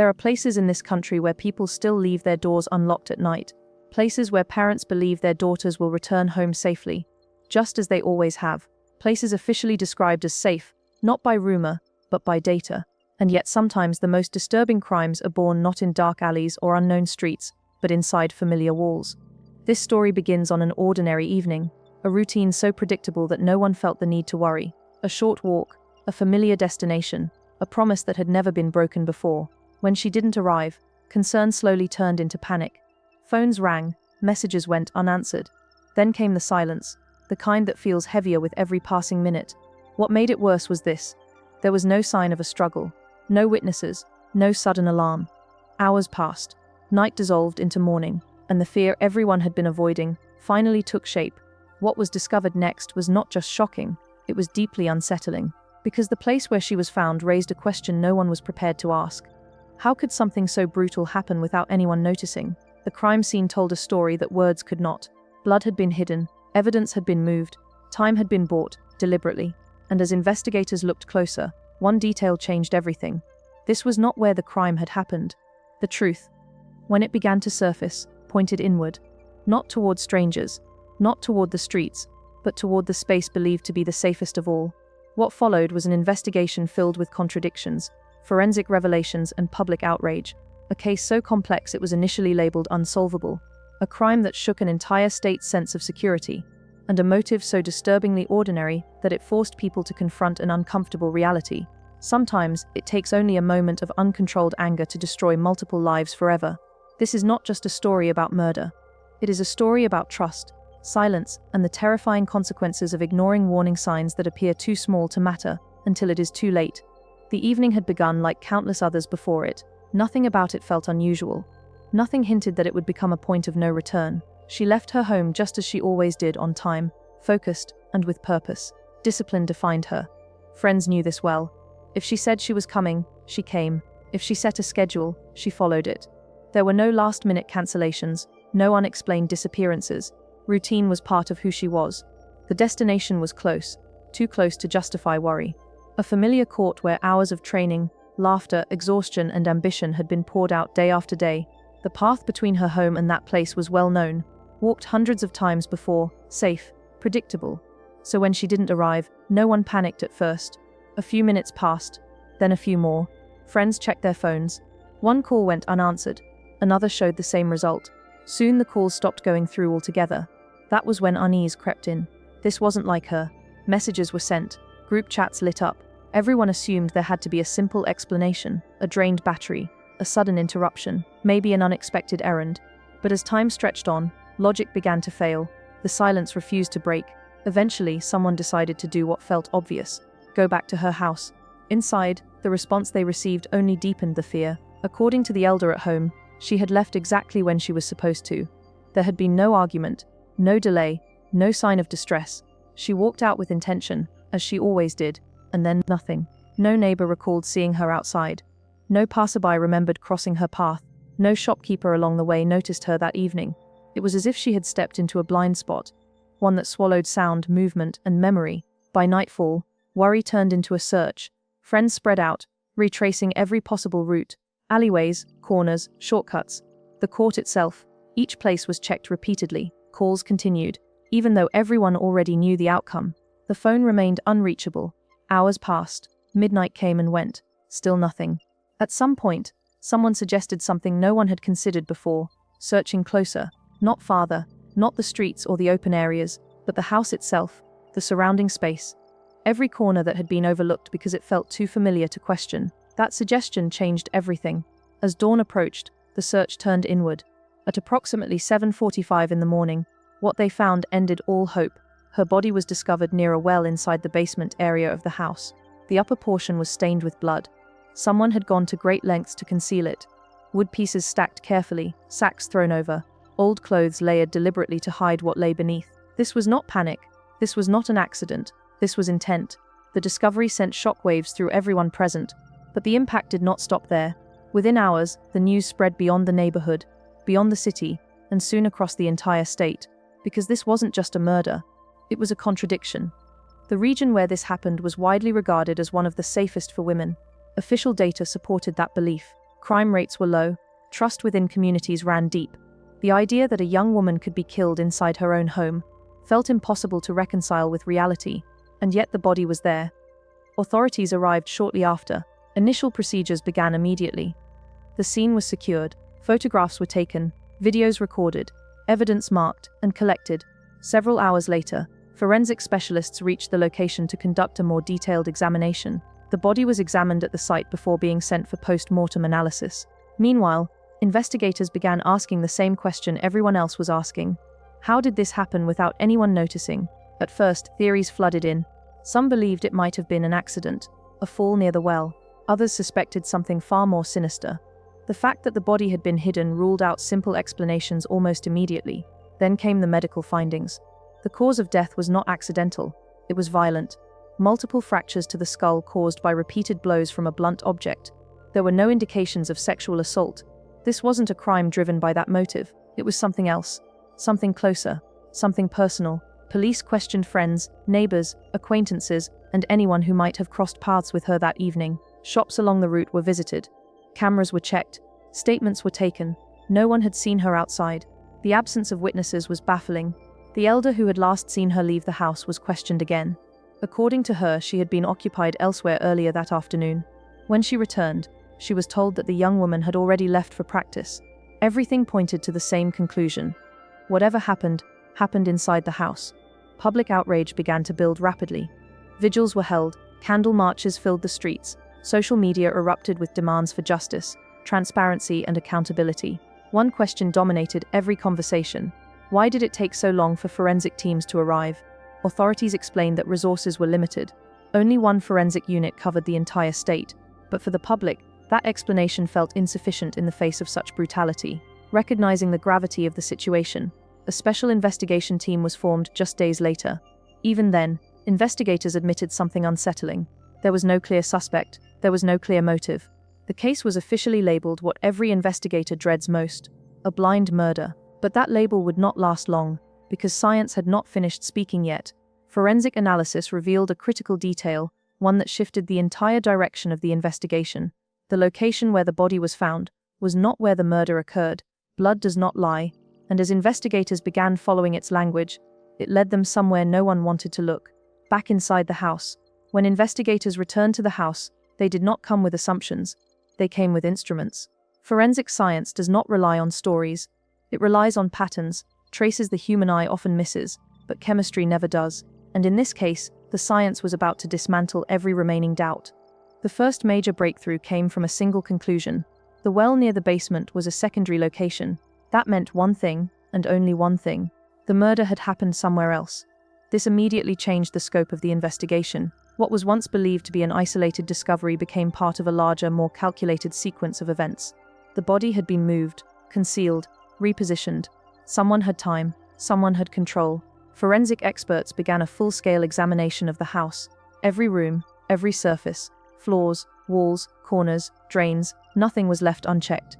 There are places in this country where people still leave their doors unlocked at night. Places where parents believe their daughters will return home safely, just as they always have. Places officially described as safe, not by rumor, but by data. And yet sometimes the most disturbing crimes are born not in dark alleys or unknown streets, but inside familiar walls. This story begins on an ordinary evening, a routine so predictable that no one felt the need to worry. A short walk, a familiar destination, a promise that had never been broken before. When she didn't arrive, concern slowly turned into panic. Phones rang, messages went unanswered. Then came the silence, the kind that feels heavier with every passing minute. What made it worse was this. There was no sign of a struggle, no witnesses, no sudden alarm. Hours passed, night dissolved into morning, and the fear everyone had been avoiding finally took shape. What was discovered next was not just shocking, it was deeply unsettling, because the place where she was found raised a question no one was prepared to ask. How could something so brutal happen without anyone noticing? The crime scene told a story that words could not. Blood had been hidden, evidence had been moved, time had been bought, deliberately. And as investigators looked closer, one detail changed everything. This was not where the crime had happened. The truth, when it began to surface, pointed inward. Not toward strangers, not toward the streets, but toward the space believed to be the safest of all. What followed was an investigation filled with contradictions, forensic revelations, and public outrage. A case so complex it was initially labeled unsolvable, a crime that shook an entire state's sense of security, and a motive so disturbingly ordinary that it forced people to confront an uncomfortable reality. Sometimes, it takes only a moment of uncontrolled anger to destroy multiple lives forever. This is not just a story about murder. It is a story about trust, silence, and the terrifying consequences of ignoring warning signs that appear too small to matter until it is too late. The evening had begun like countless others before it. Nothing about it felt unusual. Nothing hinted that it would become a point of no return. She left her home just as she always did, on time, focused, and with purpose. Discipline defined her. Friends knew this well. If she said she was coming, she came. If she set a schedule, she followed it. There were no last-minute cancellations, no unexplained disappearances. Routine was part of who she was. The destination was close, too close to justify worry. A familiar court where hours of training, laughter, exhaustion, and ambition had been poured out day after day. The path between her home and that place was well known, walked hundreds of times before, safe, predictable. So when she didn't arrive, no one panicked at first. A few minutes passed, then a few more. Friends checked their phones. One call went unanswered. Another showed the same result. Soon the calls stopped going through altogether. That was when unease crept in. This wasn't like her. Messages were sent. Group chats lit up. Everyone assumed there had to be a simple explanation, a drained battery, a sudden interruption, maybe an unexpected errand. But as time stretched on, logic began to fail. The silence refused to break. Eventually, someone decided to do what felt obvious. Go back to her house. Inside, the response they received only deepened the fear. According to the elder at home, she had left exactly when she was supposed to. There had been no argument, no delay, no sign of distress. She walked out with intention, as she always did, and then nothing. No neighbor recalled seeing her outside. No passerby remembered crossing her path. No shopkeeper along the way noticed her that evening. It was as if she had stepped into a blind spot, one that swallowed sound, movement, and memory. By nightfall, worry turned into a search. Friends spread out, retracing every possible route. Alleyways, corners, shortcuts. The court itself, each place was checked repeatedly. Calls continued. Even though everyone already knew the outcome, the phone remained unreachable. Hours passed. Midnight came and went. Still nothing. At some point, someone suggested something no one had considered before. Searching closer. Not farther. Not the streets or the open areas, but the house itself. The surrounding space. Every corner that had been overlooked because it felt too familiar to question. That suggestion changed everything. As dawn approached, the search turned inward. At approximately 7:45 in the morning, what they found ended all hope. Her body was discovered near a well inside the basement area of the house. The upper portion was stained with blood. Someone had gone to great lengths to conceal it. Wood pieces stacked carefully, sacks thrown over, old clothes layered deliberately to hide what lay beneath. This was not panic. This was not an accident. This was intent. The discovery sent shockwaves through everyone present. But the impact did not stop there. Within hours, the news spread beyond the neighborhood, beyond the city, and soon across the entire state. Because this wasn't just a murder. It was a contradiction. The region where this happened was widely regarded as one of the safest for women. Official data supported that belief. Crime rates were low, trust within communities ran deep. The idea that a young woman could be killed inside her own home felt impossible to reconcile with reality, and yet the body was there. Authorities arrived shortly after. Initial procedures began immediately. The scene was secured, photographs were taken, videos recorded, evidence marked and collected. Several hours later, forensic specialists reached the location to conduct a more detailed examination. The body was examined at the site before being sent for post-mortem analysis. Meanwhile, investigators began asking the same question everyone else was asking. How did this happen without anyone noticing? At first, theories flooded in. Some believed it might have been an accident, a fall near the well. Others suspected something far more sinister. The fact that the body had been hidden ruled out simple explanations almost immediately. Then came the medical findings. The cause of death was not accidental. It was violent. Multiple fractures to the skull caused by repeated blows from a blunt object. There were no indications of sexual assault. This wasn't a crime driven by that motive. It was something else. Something closer. Something personal. Police questioned friends, neighbors, acquaintances, and anyone who might have crossed paths with her that evening. Shops along the route were visited. Cameras were checked. Statements were taken. No one had seen her outside. The absence of witnesses was baffling. The elder who had last seen her leave the house was questioned again. According to her, she had been occupied elsewhere earlier that afternoon. When she returned, she was told that the young woman had already left for practice. Everything pointed to the same conclusion. Whatever happened, happened inside the house. Public outrage began to build rapidly. Vigils were held, candle marches filled the streets, social media erupted with demands for justice, transparency, and accountability. One question dominated every conversation. Why did it take so long for forensic teams to arrive? Authorities explained that resources were limited. Only one forensic unit covered the entire state, but for the public, that explanation felt insufficient in the face of such brutality. Recognizing the gravity of the situation, a special investigation team was formed just days later. Even then, investigators admitted something unsettling. There was no clear suspect, there was no clear motive. The case was officially labeled what every investigator dreads most: a blind murder. But that label would not last long, because science had not finished speaking yet. Forensic analysis revealed a critical detail, one that shifted the entire direction of the investigation. The location where the body was found was not where the murder occurred. Blood does not lie, and as investigators began following its language, it led them somewhere no one wanted to look. Back inside the house. When investigators returned to the house, they did not come with assumptions. They came with instruments. Forensic science does not rely on stories. It relies on patterns, traces the human eye often misses, but chemistry never does. And in this case, the science was about to dismantle every remaining doubt. The first major breakthrough came from a single conclusion. The well near the basement was a secondary location. That meant one thing, and only one thing. The murder had happened somewhere else. This immediately changed the scope of the investigation. What was once believed to be an isolated discovery became part of a larger, more calculated sequence of events. The body had been moved, concealed, repositioned. Someone had time, someone had control. Forensic experts began a full-scale examination of the house. Every room, every surface, floors, walls, corners, drains, nothing was left unchecked.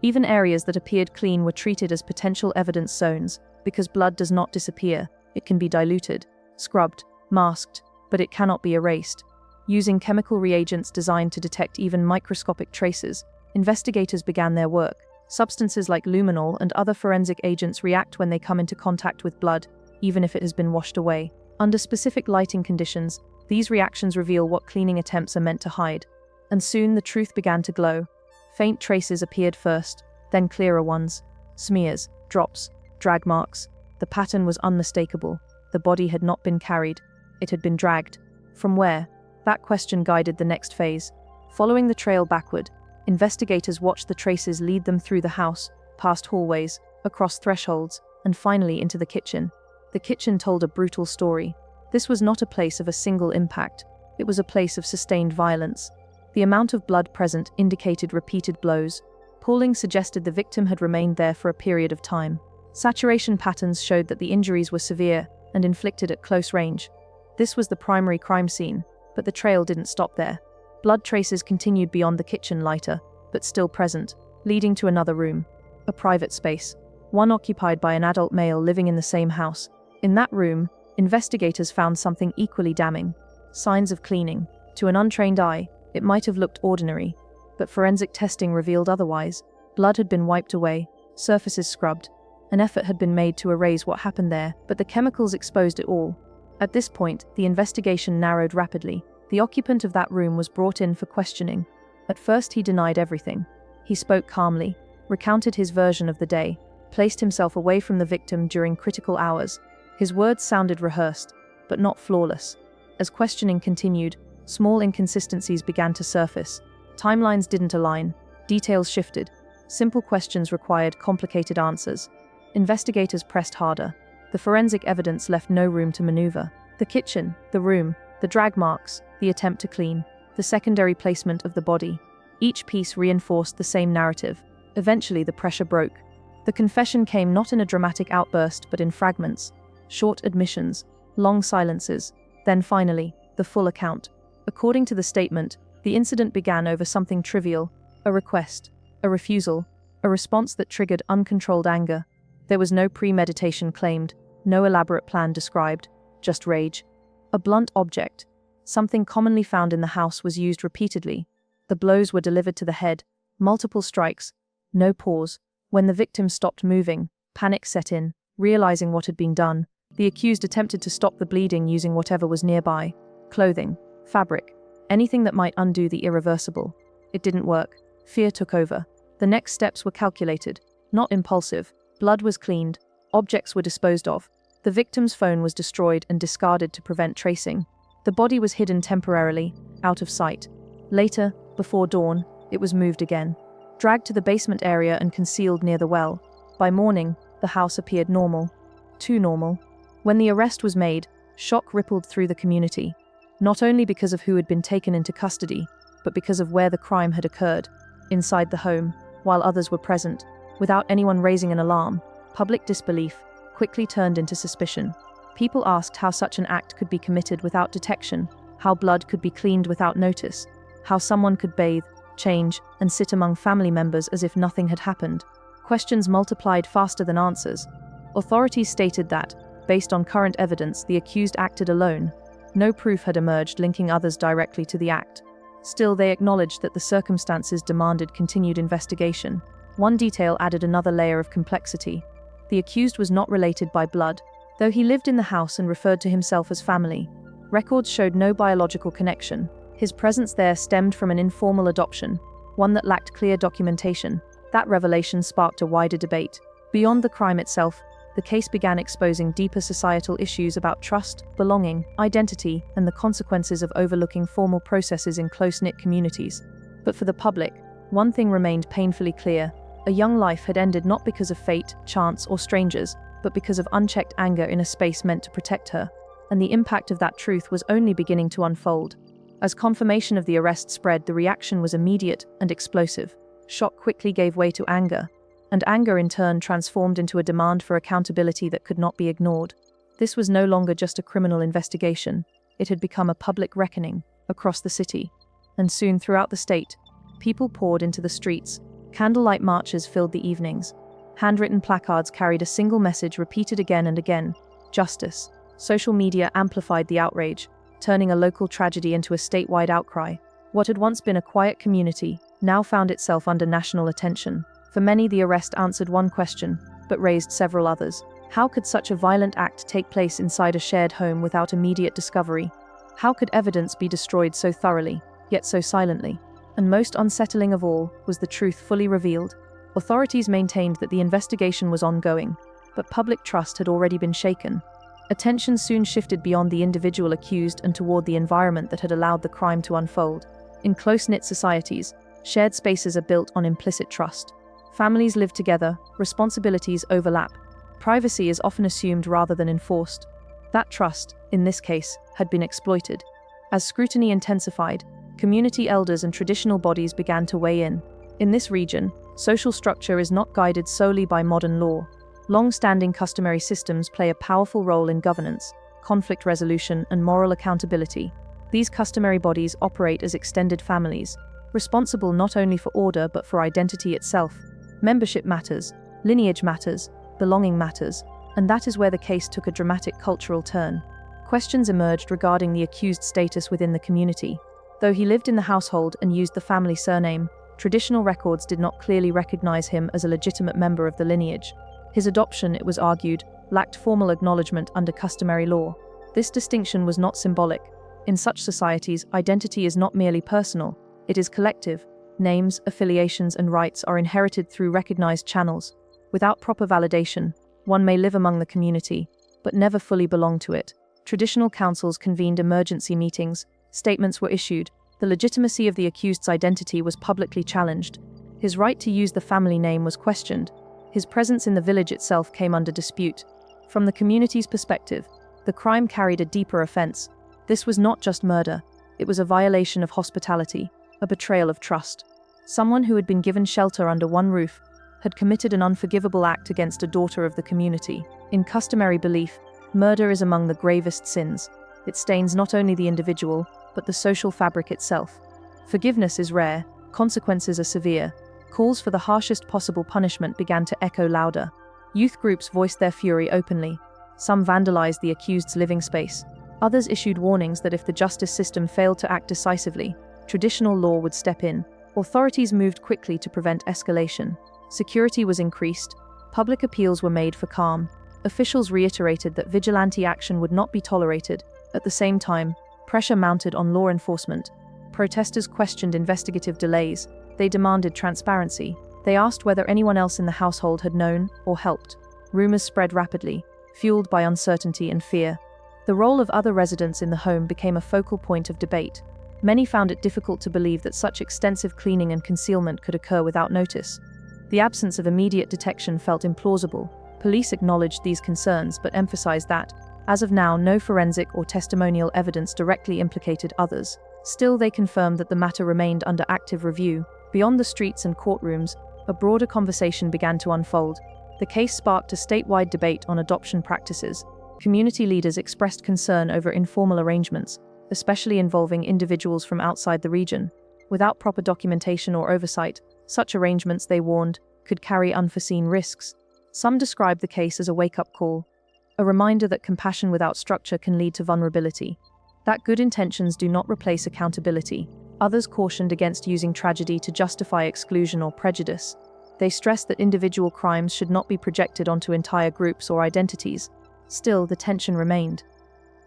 Even areas that appeared clean were treated as potential evidence zones, because blood does not disappear. It can be diluted, scrubbed, masked, but it cannot be erased. Using chemical reagents designed to detect even microscopic traces, investigators began their work. Substances like luminol and other forensic agents react when they come into contact with blood, even if it has been washed away. Under specific lighting conditions, these reactions reveal what cleaning attempts are meant to hide. And soon the truth began to glow. Faint traces appeared first, then clearer ones. Smears, drops, drag marks. The pattern was unmistakable. The body had not been carried. It had been dragged. From where? That question guided the next phase. Following the trail backward, investigators watched the traces lead them through the house, past hallways, across thresholds, and finally into the kitchen. The kitchen told a brutal story. This was not a place of a single impact. It was a place of sustained violence. The amount of blood present indicated repeated blows. Pooling suggested the victim had remained there for a period of time. Saturation patterns showed that the injuries were severe and inflicted at close range. This was the primary crime scene, but the trail didn't stop there. Blood traces continued beyond the kitchen lighter, but still present, leading to another room. A private space. One occupied by an adult male living in the same house. In that room, investigators found something equally damning. Signs of cleaning. To an untrained eye, it might have looked ordinary. but forensic testing revealed otherwise. Blood had been wiped away, surfaces scrubbed. An effort had been made to erase what happened there, but the chemicals exposed it all. At this point, the investigation narrowed rapidly. The occupant of that room was brought in for questioning. At first he denied everything. He spoke calmly, recounted his version of the day, placed himself away from the victim during critical hours. His words sounded rehearsed, but not flawless. As questioning continued, small inconsistencies began to surface. Timelines didn't align, details shifted. Simple questions required complicated answers. Investigators pressed harder. The forensic evidence left no room to maneuver. The kitchen, the room, the drag marks, the attempt to clean, the secondary placement of the body. Each piece reinforced the same narrative. Eventually, the pressure broke. The confession came not in a dramatic outburst, but in fragments. Short admissions, long silences, then finally, the full account. According to the statement, the incident began over something trivial, a request, a refusal, a response that triggered uncontrolled anger. There was no premeditation claimed, no elaborate plan described, just rage. A blunt object, something commonly found in the house, was used repeatedly. The blows were delivered to the head, multiple strikes, no pause. When the victim stopped moving, panic set in. Realizing what had been done, the accused attempted to stop the bleeding using whatever was nearby. Clothing, fabric, anything that might undo the irreversible. It didn't work. Fear took over. The next steps were calculated, not impulsive. Blood was cleaned, objects were disposed of. The victim's phone was destroyed and discarded to prevent tracing. The body was hidden temporarily, out of sight. Later, before dawn, it was moved again. Dragged to the basement area and concealed near the well. By morning, the house appeared normal. Too normal. When the arrest was made, shock rippled through the community. Not only because of who had been taken into custody, but because of where the crime had occurred. Inside the home, while others were present, without anyone raising an alarm. Public disbelief quickly turned into suspicion. People asked how such an act could be committed without detection, how blood could be cleaned without notice, how someone could bathe, change, and sit among family members as if nothing had happened. Questions multiplied faster than answers. Authorities stated that, based on current evidence, the accused acted alone. No proof had emerged linking others directly to the act. Still, they acknowledged that the circumstances demanded continued investigation. One detail added another layer of complexity. The accused was not related by blood, though he lived in the house and referred to himself as family. Records showed no biological connection. His presence there stemmed from an informal adoption, one that lacked clear documentation. That revelation sparked a wider debate. Beyond the crime itself, the case began exposing deeper societal issues about trust, belonging, identity, and the consequences of overlooking formal processes in close-knit communities. But for the public, one thing remained painfully clear. A young life had ended not because of fate, chance, or strangers, but because of unchecked anger in a space meant to protect her. And the impact of that truth was only beginning to unfold. As confirmation of the arrest spread, the reaction was immediate and explosive. Shock quickly gave way to anger, and anger in turn transformed into a demand for accountability that could not be ignored. This was no longer just a criminal investigation. It had become a public reckoning across the city. And soon, throughout the state, people poured into the streets. Candlelight marches filled the evenings. Handwritten placards carried a single message repeated again and again: justice. Social media amplified the outrage, turning a local tragedy into a statewide outcry. What had once been a quiet community now found itself under national attention. For many, the arrest answered one question, but raised several others. How could such a violent act take place inside a shared home without immediate discovery? How could evidence be destroyed so thoroughly, yet so silently? And most unsettling of all was the truth fully revealed. Authorities maintained that the investigation was ongoing, but public trust had already been shaken. Attention soon shifted beyond the individual accused and toward the environment that had allowed the crime to unfold. In close-knit societies, shared spaces are built on implicit trust. Families live together, responsibilities overlap. Privacy is often assumed rather than enforced. That trust, in this case, had been exploited. As scrutiny intensified, community elders and traditional bodies began to weigh in. In this region, social structure is not guided solely by modern law. Long-standing customary systems play a powerful role in governance, conflict resolution, and moral accountability. These customary bodies operate as extended families, responsible not only for order but for identity itself. Membership matters, lineage matters, belonging matters, and that is where the case took a dramatic cultural turn. Questions emerged regarding the accused's status within the community. Though he lived in the household and used the family surname, Traditional records did not clearly recognize him as a legitimate member of the lineage. His adoption, it was argued, lacked formal acknowledgement under customary law. This distinction was not symbolic. In such societies, identity is not merely personal, it is collective. Names, affiliations, and rights are inherited through recognized channels. Without proper validation, one may live among the community, but never fully belong to it. Traditional councils convened emergency meetings, statements were issued, the legitimacy of the accused's identity was publicly challenged. His right to use the family name was questioned. His presence in the village itself came under dispute. From the community's perspective, the crime carried a deeper offense. This was not just murder, it was a violation of hospitality, a betrayal of trust. Someone who had been given shelter under one roof had committed an unforgivable act against a daughter of the community. In customary belief, murder is among the gravest sins. It stains not only the individual, but the social fabric itself. Forgiveness is rare, consequences are severe. Calls for the harshest possible punishment began to echo louder. Youth groups voiced their fury openly. Some vandalized the accused's living space. Others issued warnings that if the justice system failed to act decisively, traditional law would step in. Authorities moved quickly to prevent escalation. Security was increased. Public appeals were made for calm. Officials reiterated that vigilante action would not be tolerated. At the same time, pressure mounted on law enforcement. Protesters questioned investigative delays. They demanded transparency. They asked whether anyone else in the household had known or helped. Rumors spread rapidly, fueled by uncertainty and fear. The role of other residents in the home became a focal point of debate. Many found it difficult to believe that such extensive cleaning and concealment could occur without notice. The absence of immediate detection felt implausible. Police acknowledged these concerns but emphasized that, as of now, no forensic or testimonial evidence directly implicated others. Still, they confirmed that the matter remained under active review. Beyond the streets and courtrooms, a broader conversation began to unfold. The case sparked a statewide debate on adoption practices. Community leaders expressed concern over informal arrangements, especially involving individuals from outside the region. Without proper documentation or oversight, such arrangements, they warned, could carry unforeseen risks. Some described the case as a wake-up call, a reminder that compassion without structure can lead to vulnerability, that good intentions do not replace accountability. Others cautioned against using tragedy to justify exclusion or prejudice. They stressed that individual crimes should not be projected onto entire groups or identities. Still, the tension remained.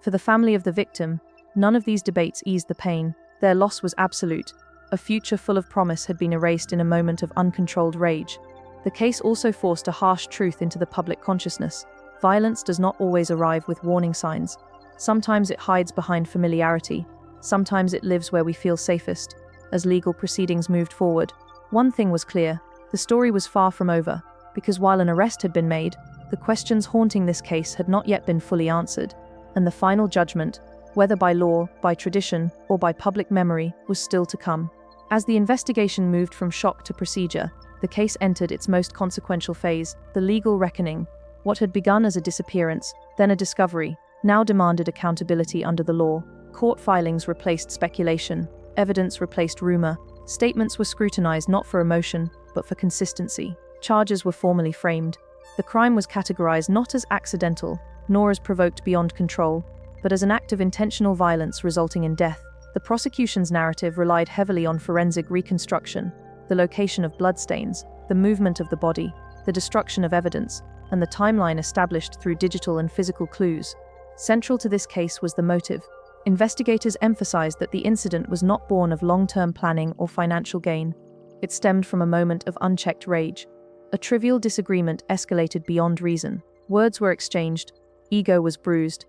For the family of the victim, none of these debates eased the pain. Their loss was absolute. A future full of promise had been erased in a moment of uncontrolled rage. The case also forced a harsh truth into the public consciousness. Violence does not always arrive with warning signs. Sometimes it hides behind familiarity. Sometimes it lives where we feel safest. As legal proceedings moved forward, one thing was clear: the story was far from over, because while an arrest had been made, the questions haunting this case had not yet been fully answered, and the final judgment, whether by law, by tradition, or by public memory, was still to come. As the investigation moved from shock to procedure, the case entered its most consequential phase, the legal reckoning. What had begun as a disappearance, then a discovery, now demanded accountability under the law. Court filings replaced speculation, evidence replaced rumor, statements were scrutinized not for emotion, but for consistency. Charges were formally framed. The crime was categorized not as accidental, nor as provoked beyond control, but as an act of intentional violence resulting in death. The prosecution's narrative relied heavily on forensic reconstruction, the location of bloodstains, the movement of the body, the destruction of evidence, and the timeline established through digital and physical clues. Central to this case was the motive. Investigators emphasized that the incident was not born of long-term planning or financial gain. It stemmed from a moment of unchecked rage. A trivial disagreement escalated beyond reason. Words were exchanged, ego was bruised,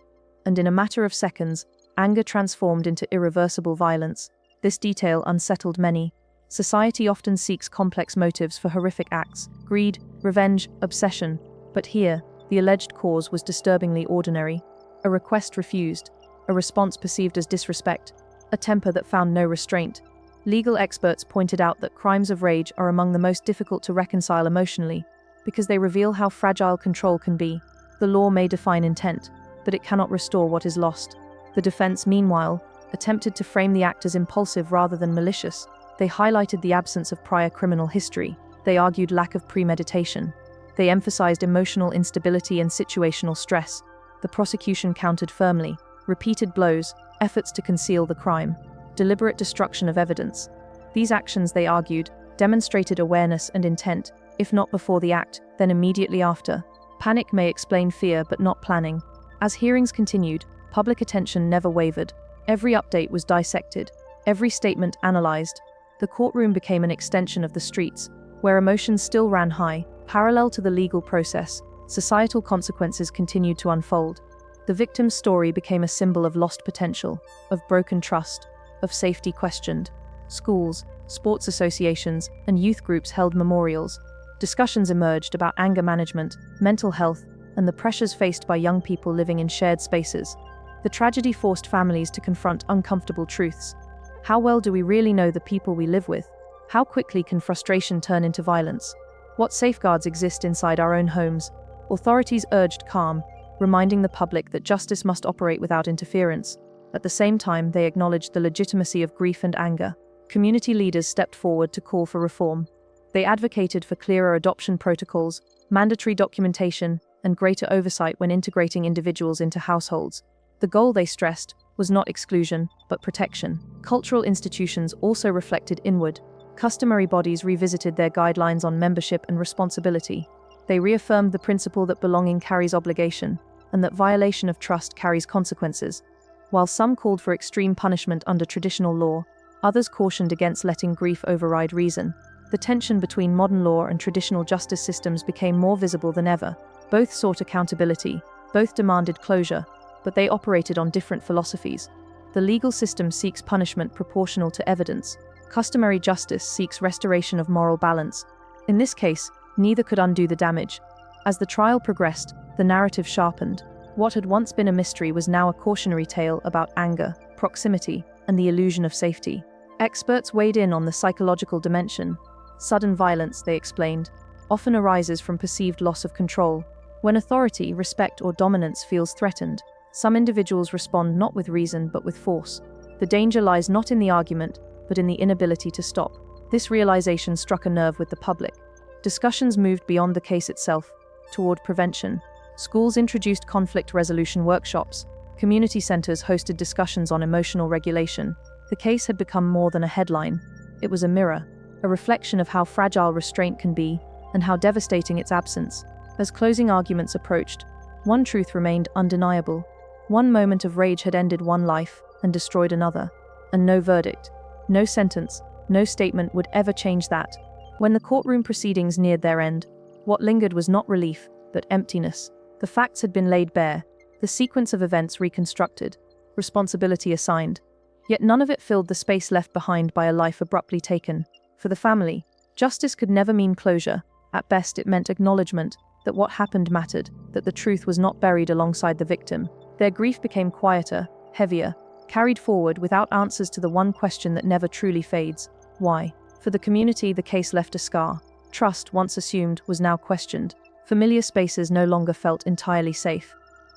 and in a matter of seconds, anger transformed into irreversible violence. This detail unsettled many. Society often seeks complex motives for horrific acts: greed, revenge, obsession. But here, the alleged cause was disturbingly ordinary. A request refused, a response perceived as disrespect, a temper that found no restraint. Legal experts pointed out that crimes of rage are among the most difficult to reconcile emotionally, because they reveal how fragile control can be. The law may define intent, but it cannot restore what is lost. The defense, meanwhile, attempted to frame the act as impulsive rather than malicious. They highlighted the absence of prior criminal history. They argued lack of premeditation. They emphasized emotional instability and situational stress. The prosecution countered firmly: repeated blows, efforts to conceal the crime, deliberate destruction of evidence. These actions, they argued, demonstrated awareness and intent, if not before the act, then immediately after. Panic may explain fear, but not planning. As hearings continued, public attention never wavered. Every update was dissected, every statement analyzed. The courtroom became an extension of the streets, where emotions still ran high. Parallel to the legal process, societal consequences continued to unfold. The victim's story became a symbol of lost potential, of broken trust, of safety questioned. Schools, sports associations, and youth groups held memorials. Discussions emerged about anger management, mental health, and the pressures faced by young people living in shared spaces. The tragedy forced families to confront uncomfortable truths. How well do we really know the people we live with? How quickly can frustration turn into violence? What safeguards exist inside our own homes? Authorities urged calm, reminding the public that justice must operate without interference. At the same time, they acknowledged the legitimacy of grief and anger. Community leaders stepped forward to call for reform. They advocated for clearer adoption protocols, mandatory documentation, and greater oversight when integrating individuals into households. The goal, they stressed, was not exclusion, but protection. Cultural institutions also reflected inward. Customary bodies revisited their guidelines on membership and responsibility. They reaffirmed the principle that belonging carries obligation, and that violation of trust carries consequences. While some called for extreme punishment under traditional law, others cautioned against letting grief override reason. The tension between modern law and traditional justice systems became more visible than ever. Both sought accountability, both demanded closure, but they operated on different philosophies. The legal system seeks punishment proportional to evidence. Customary justice seeks restoration of moral balance. In this case, neither could undo the damage. As the trial progressed, the narrative sharpened. What had once been a mystery was now a cautionary tale about anger, proximity, and the illusion of safety. Experts weighed in on the psychological dimension. Sudden violence, they explained, often arises from perceived loss of control. When authority, respect, or dominance feels threatened, some individuals respond not with reason but with force. The danger lies not in the argument, but in the inability to stop. This realization struck a nerve with the public. Discussions moved beyond the case itself, toward prevention. Schools introduced conflict resolution workshops. Community centers hosted discussions on emotional regulation. The case had become more than a headline. It was a mirror, a reflection of how fragile restraint can be, and how devastating its absence. As closing arguments approached, one truth remained undeniable. One moment of rage had ended one life and destroyed another, and no verdict, no sentence, no statement would ever change that. When the courtroom proceedings neared their end, what lingered was not relief, but emptiness. The facts had been laid bare, the sequence of events reconstructed, responsibility assigned. Yet none of it filled the space left behind by a life abruptly taken. For the family, justice could never mean closure. At best, it meant acknowledgement that what happened mattered, that the truth was not buried alongside the victim. Their grief became quieter, heavier, carried forward without answers to the one question that never truly fades: why? For the community, the case left a scar. Trust, once assumed, was now questioned. Familiar spaces no longer felt entirely safe.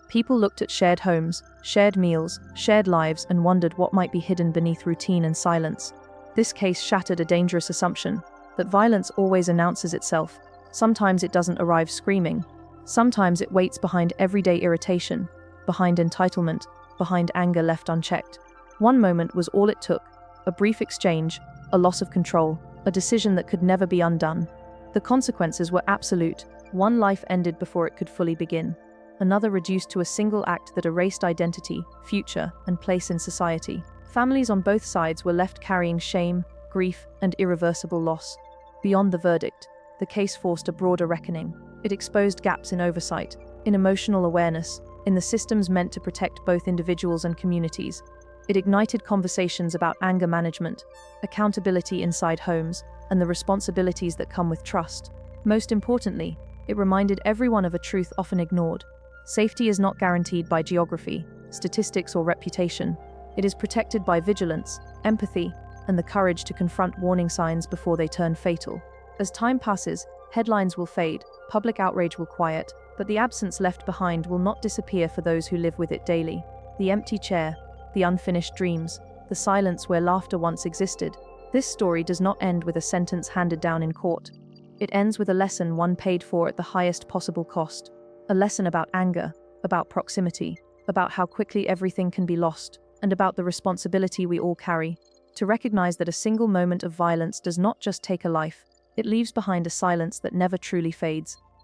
People looked at shared homes, shared meals, shared lives, and wondered what might be hidden beneath routine and silence. This case shattered a dangerous assumption, that violence always announces itself. Sometimes it doesn't arrive screaming. Sometimes it waits behind everyday irritation, behind entitlement, behind anger left unchecked. One moment was all it took, a brief exchange, a loss of control, a decision that could never be undone. The consequences were absolute. One life ended before it could fully begin. Another reduced to a single act that erased identity, future, and place in society. Families on both sides were left carrying shame, grief, and irreversible loss. Beyond the verdict, the case forced a broader reckoning. It exposed gaps in oversight, in emotional awareness, in the systems meant to protect both individuals and communities. It ignited conversations about anger management, accountability inside homes, and the responsibilities that come with trust. Most importantly, it reminded everyone of a truth often ignored. Safety is not guaranteed by geography, statistics, or reputation. It is protected by vigilance, empathy, and the courage to confront warning signs before they turn fatal. As time passes, headlines will fade, public outrage will quiet, but the absence left behind will not disappear for those who live with it daily. The empty chair, the unfinished dreams, the silence where laughter once existed. This story does not end with a sentence handed down in court. It ends with a lesson one paid for at the highest possible cost. A lesson about anger, about proximity, about how quickly everything can be lost, and about the responsibility we all carry. to recognize that a single moment of violence does not just take a life, it leaves behind a silence that never truly fades.